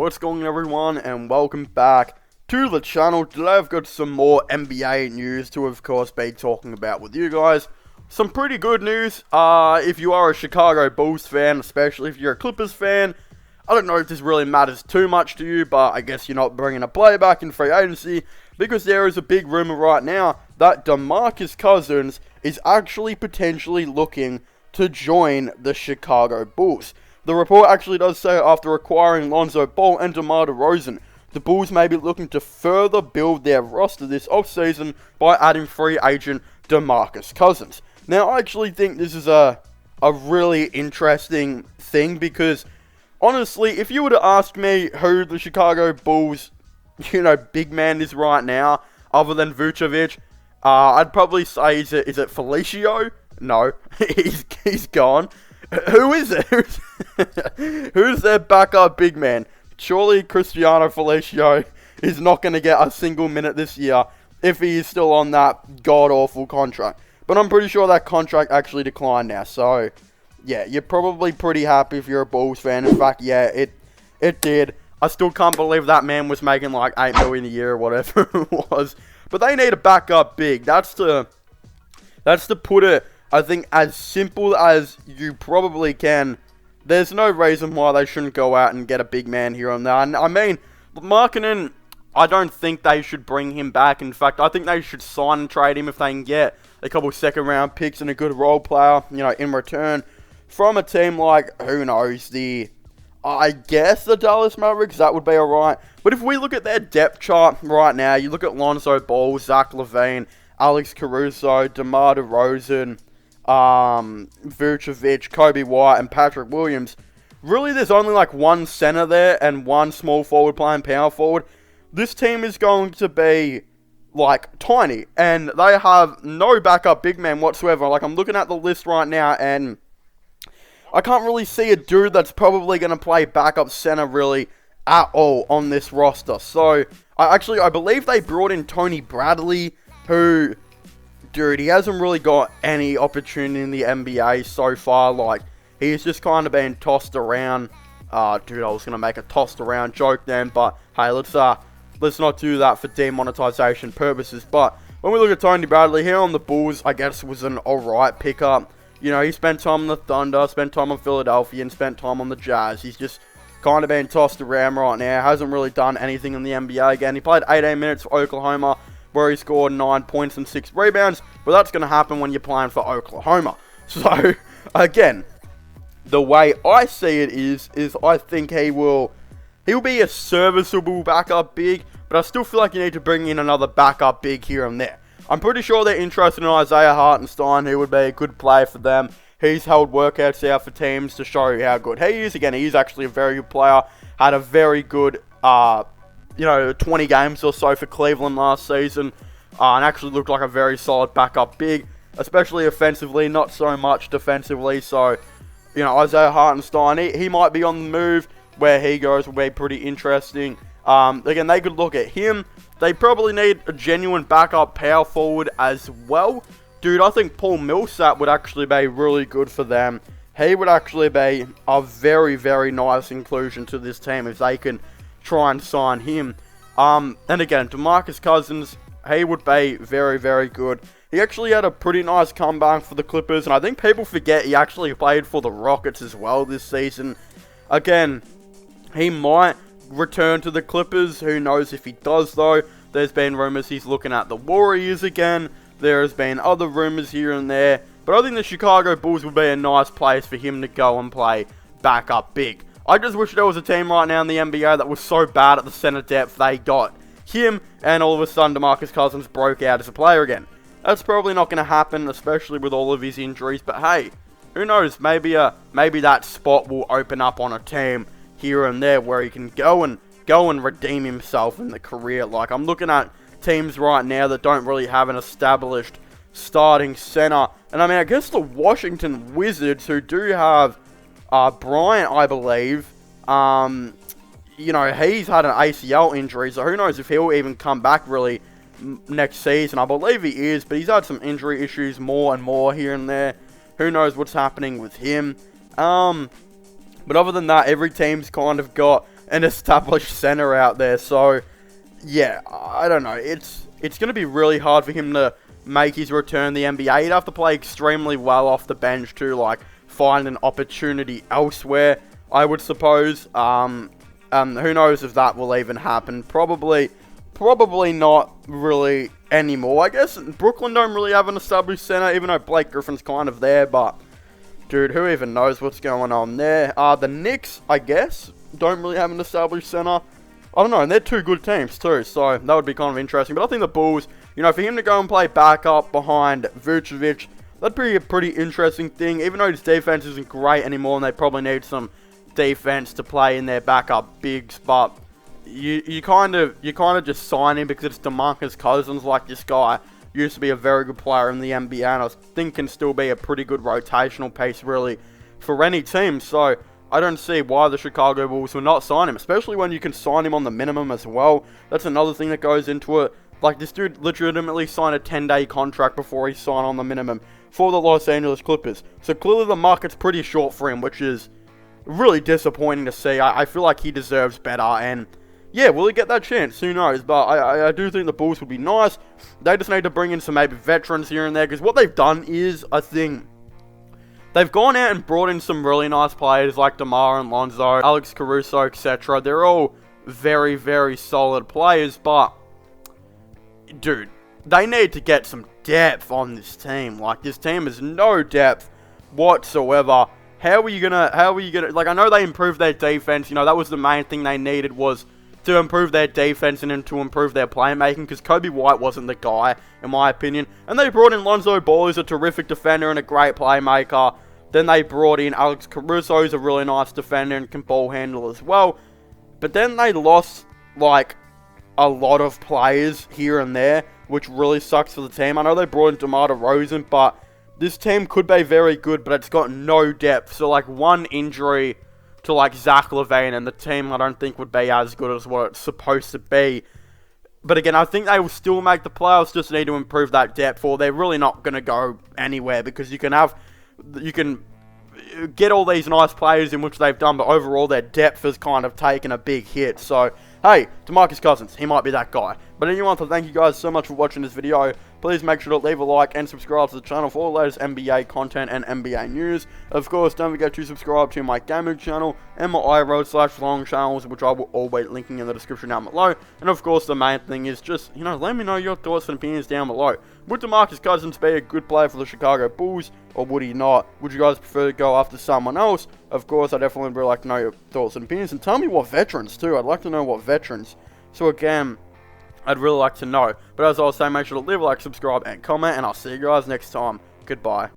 what's going on everyone, and welcome back to the channel. Today I've got some more NBA news to of course be talking about with you guys. Some pretty good news, if you are a Chicago Bulls fan, especially if you're a Clippers fan. I don't know if this really matters too much to you, but I guess you're not bringing a player back in free agency, because there is a big rumor right now that DeMarcus Cousins is actually potentially looking to join the Chicago Bulls. The report actually does say after acquiring Lonzo Ball and DeMar DeRozan, the Bulls may be looking to further build their roster this offseason by adding free agent DeMarcus Cousins. Now, I actually think this is a really interesting thing because, honestly, if you were to ask me who the Chicago Bulls, big man is right now, other than Vucevic, I'd probably say, is it Felicio? No, he's gone. Who is it? Who's their backup big man? Surely Cristiano Felicio is not going to get a single minute this year if he is still on that god-awful contract. But I'm pretty sure that contract actually declined now. So, yeah, you're probably pretty happy if you're a Bulls fan. In fact, yeah, it did. I still can't believe that man was making like $8 million a year or whatever it was. But they need a backup big. That's to put it, I think, as simple as you probably can. There's no reason why they shouldn't go out and get a big man here and there. And I mean, Markkanen, I don't think they should bring him back. In fact, I think they should sign and trade him if they can get a couple second-round picks and a good role player, in return from a team like, who knows, I guess the Dallas Mavericks. That would be alright. But if we look at their depth chart right now, you look at Lonzo Ball, Zach LaVine, Alex Caruso, DeMar DeRozan, Vucevic, Kobe White, and Patrick Williams. Really, there's only like one center there and one small forward playing power forward. This team is going to be like tiny, and they have no backup big man whatsoever. Like, I'm looking at the list right now, and I can't really see a dude that's probably going to play backup center really at all on this roster. So, I believe they brought in Tony Bradley, who, dude, he hasn't really got any opportunity in the NBA so far. Like, he's just kind of been tossed around. Dude, I was going to make a tossed around joke then, but hey, let's not do that for demonetization purposes. But when we look at Tony Bradley here on the Bulls, I guess was an alright pickup. He spent time on the Thunder, spent time on Philadelphia, and spent time on the Jazz. He's just kind of been tossed around right now. Hasn't really done anything in the NBA again. He played 18 minutes for Oklahoma, where he scored 9 points and 6 rebounds. But that's going to happen when you're playing for Oklahoma. So, again, the way I see it is I think he'll be a serviceable backup big, but I still feel like you need to bring in another backup big here and there. I'm pretty sure they're interested in Isaiah Hartenstein, who would be a good player for them. He's held workouts out for teams to show how good he is. Again, he's actually a very good player. Had a very good 20 games or so for Cleveland last season, and actually looked like a very solid backup big, especially offensively, not so much defensively. So, Isaiah Hartenstein, he might be on the move. Where he goes will be pretty interesting. Again, they could look at him. They probably need a genuine backup power forward as well. Dude, I think Paul Millsap would actually be really good for them. He would actually be a very, very nice inclusion to this team if they can try and sign him. And again, DeMarcus Cousins, he would be very, very good. He actually had a pretty nice comeback for the Clippers, and I think people forget he actually played for the Rockets as well this season. Again, he might return to the Clippers. Who knows if he does, though. There's been rumors he's looking at the Warriors again. There has been other rumors here and there. But I think the Chicago Bulls would be a nice place for him to go and play backup big. I just wish there was a team right now in the NBA that was so bad at the center depth they got him, and all of a sudden DeMarcus Cousins broke out as a player again. That's probably not going to happen, especially with all of his injuries. But hey, who knows? Maybe that spot will open up on a team here and there where he can go and redeem himself in the career. Like, I'm looking at teams right now that don't really have an established starting center. And I mean, I guess the Washington Wizards, who do have Bryant, I believe, he's had an ACL injury, so who knows if he'll even come back really next season. I believe he is, but he's had some injury issues more and more here and there. Who knows what's happening with him. But other than that, every team's kind of got an established center out there. So, yeah, I don't know. It's going to be really hard for him to make his return to the NBA. He'd have to play extremely well off the bench to, like, find an opportunity elsewhere, I would suppose. Who knows if that will even happen. Probably not really anymore. I guess Brooklyn don't really have an established center, even though Blake Griffin's kind of there, but dude, who even knows what's going on there? The Knicks, I guess, don't really have an established center. I don't know, and they're two good teams too, so that would be kind of interesting. But I think the Bulls, you know, for him to go and play backup behind Vucevic, that'd be a pretty interesting thing. Even though his defense isn't great anymore, and they probably need some defense to play in their backup bigs, but you kind of just sign him because it's DeMarcus Cousins. Like, this guy used to be a very good player in the NBA, and I think can still be a pretty good rotational piece, really, for any team. So I don't see why the Chicago Bulls will not sign him, especially when you can sign him on the minimum as well. That's another thing that goes into it. Like, this dude legitimately signed a 10-day contract before he signed on the minimum for the Los Angeles Clippers. So clearly the market's pretty short for him, which is really disappointing to see. I feel like he deserves better, and yeah, will he get that chance? Who knows? But I do think the Bulls would be nice. They just need to bring in some maybe veterans here and there, because what they've done is, I think, they've gone out and brought in some really nice players like DeMar and Lonzo, Alex Caruso, etc. They're all very, very solid players, but dude, they need to get some depth on this team. Like, this team has no depth whatsoever. How are you gonna, like, I know they improved their defense, you know, that was the main thing they needed, was to improve their defense and then to improve their playmaking, because Kobe White wasn't the guy, in my opinion. And they brought in Lonzo Ball, who's a terrific defender and a great playmaker. Then they brought in Alex Caruso, who's a really nice defender and can ball handle as well. But then they lost, like, a lot of players here and there, which really sucks for the team. I know they brought in DeMar DeRozan, but this team could be very good, but it's got no depth. So, like, one injury to, like, Zach LaVine, and the team I don't think would be as good as what it's supposed to be. But again, I think they will still make the playoffs, just need to improve that depth, or they're really not going to go anywhere, because you can get all these nice players in which they've done, but overall their depth has kind of taken a big hit. So, hey, DeMarcus Cousins, he might be that guy. But anyway, to thank you guys so much for watching this video. Please make sure to leave a like and subscribe to the channel for all the latest NBA content and NBA news. Of course, don't forget to subscribe to my gaming channel and my iRoad/long channels, which I will always linking in the description down below. And of course, the main thing is just, you know, let me know your thoughts and opinions down below. Would DeMarcus Cousins be a good player for the Chicago Bulls, or would he not? Would you guys prefer to go after someone else? Of course, I definitely would like to know your thoughts and opinions, and tell me what veterans too. I'd like to know what veterans. So again, I'd really like to know. But as I was saying, make sure to leave a like, subscribe, and comment, and I'll see you guys next time. Goodbye.